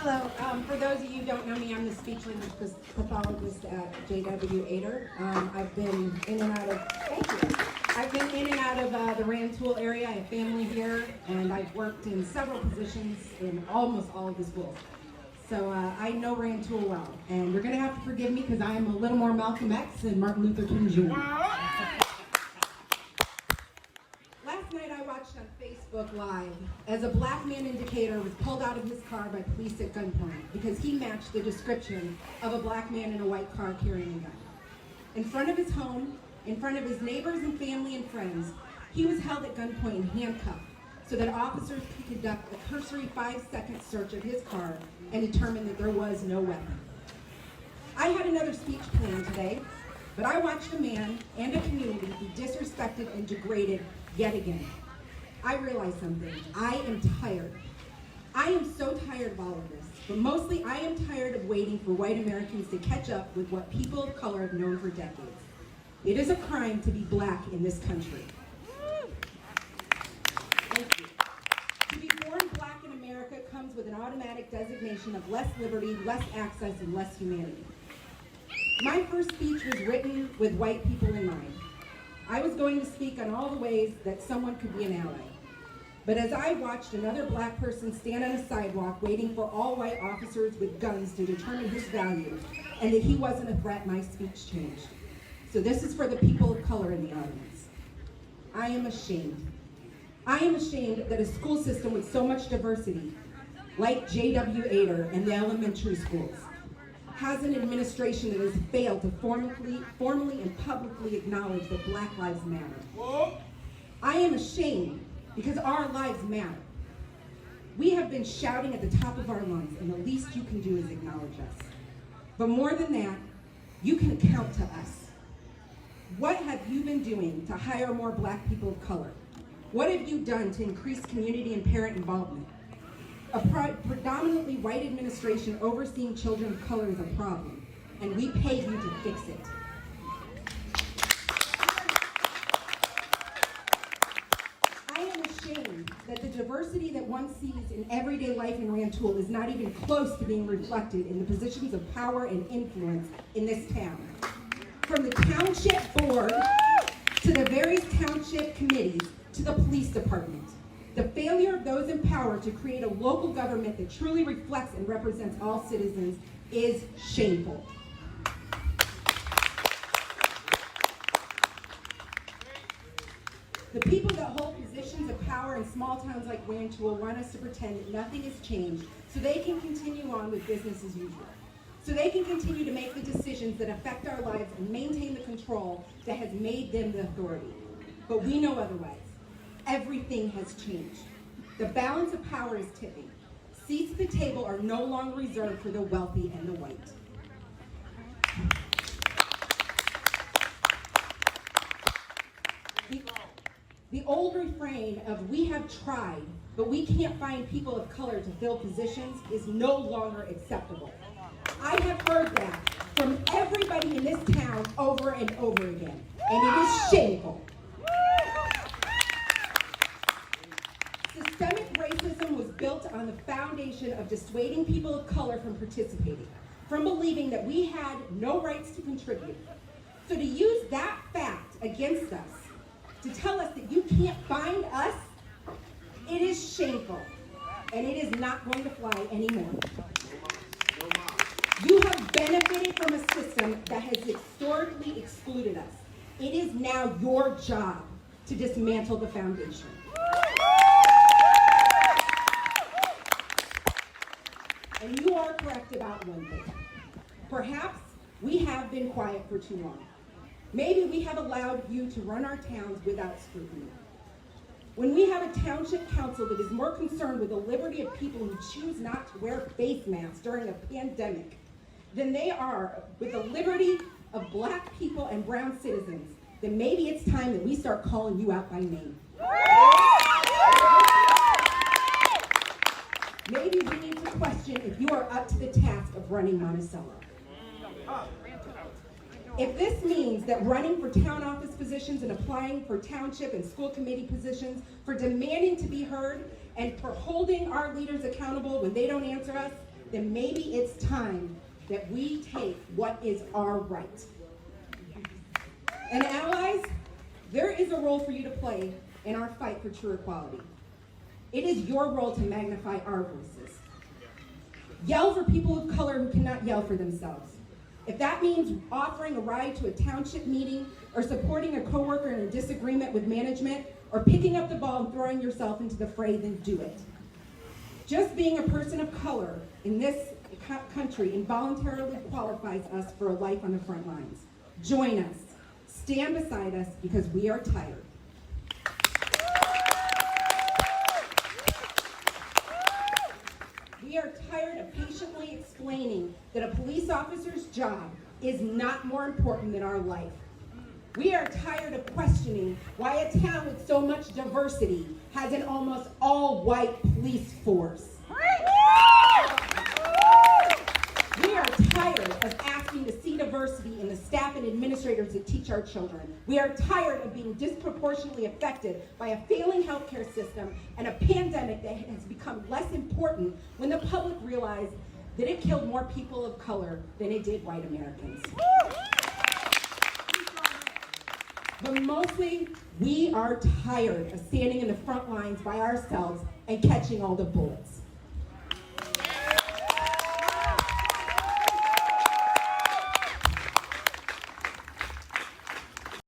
Hello. For those of you who don't know me, I'm the speech language pathologist at JW Ader. I've been in and out of. Thank you. I've been in and out of the Rantoul area. I have family here, and I've worked in several positions in almost all of the schools. So I know Rantoul well, and you're going to have to forgive me because I am a little more Malcolm X than Martin Luther King Jr. Last night I watched on Facebook Live as a black man indicator was pulled out of his car by police at gunpoint because he matched the description of a black man in a white car carrying a gun. In front of his home, in front of his neighbors and family and friends, he was held at gunpoint and handcuffed so that officers could conduct a cursory 5-second search of his car and determine that there was no weapon. I had another speech planned today, but I watched a man and a community be disrespected and degraded yet again. I realized something. I am tired. I am so tired of all of this, but mostly I am tired of waiting for white Americans to catch up with what people of color have known for decades. It is a crime to be black in this country. Thank you. To be born black in America comes with an automatic designation of less liberty, less access, and less humanity. My first speech was written with white people in mind. I was going to speak on all the ways that someone could be an ally. But as I watched another black person stand on a sidewalk waiting for all white officers with guns to determine his value and that he wasn't a threat, my speech changed. So this is for the people of color in the audience. I am ashamed. I am ashamed that a school system with so much diversity, like JW Ader and the elementary schools, has an administration that has failed to formally and publicly acknowledge that Black lives matter. Whoa. I am ashamed because our lives matter. We have been shouting at the top of our lungs, and the least you can do is acknowledge us. But more than that, you can count to us. What have you been doing to hire more black people of color? What have you done to increase community and parent involvement? A predominantly white administration overseeing children of color is a problem, and we pay you to fix it. I am ashamed that the diversity that one sees in everyday life in Rantoul is not even close to being reflected in the positions of power and influence in this town. From the township board to the various township committees to the police department. The failure of those in power to create a local government that truly reflects and represents all citizens is shameful. The people that hold positions of power in small towns like Rantoul want us to pretend that nothing has changed so they can continue on with business as usual. So they can continue to make the decisions that affect our lives and maintain the control that has made them the authority. But we know otherwise. Everything has changed. The balance of power is tipping. Seats at the table are no longer reserved for the wealthy and the white. The old refrain of "we have tried, but we can't find people of color to fill positions" is no longer acceptable. I have heard that from everybody in this town over and over again, and it is shameful. Systemic racism was built on the foundation of dissuading people of color from participating, from believing that we had no rights to contribute. So to use that fact against us, to tell us that you can't find us, it is shameful, and it is not going to fly anymore. You have benefited from a system that has historically excluded us. It is now your job to dismantle the foundation. And you are correct about one thing. Perhaps we have been quiet for too long. Maybe we have allowed you to run our towns without scrutiny. When we have a township council that is more concerned with the liberty of people who choose not to wear face masks during a pandemic than they are with the liberty of black people and brown citizens, then maybe it's time that we start calling you out by name. Maybe we need to question if you are up to the task of running Monticello. If this means that running for town office positions and applying for township and school committee positions, for demanding to be heard, and for holding our leaders accountable when they don't answer us, then maybe it's time that we take what is our right. And allies, there is a role for you to play in our fight for true equality. It is your role to magnify our voices. Yell for people of color who cannot yell for themselves. If that means offering a ride to a township meeting, or supporting a coworker in a disagreement with management, or picking up the ball and throwing yourself into the fray, then do it. Just being a person of color in this country involuntarily qualifies us for a life on the front lines. Join us. Stand beside us, because we are tired. We are tired of patiently explaining that a police officer's job is not more important than our life. We are tired of questioning why a town with so much diversity has an almost all-white police force. We are tired of asking to see diversity in the staff and administrators that teach our children. We are tired of being disproportionately affected by a failing healthcare system and a pandemic that has become less important when the public realized that it killed more people of color than it did white Americans. But mostly, we are tired of standing in the front lines by ourselves and catching all the bullets.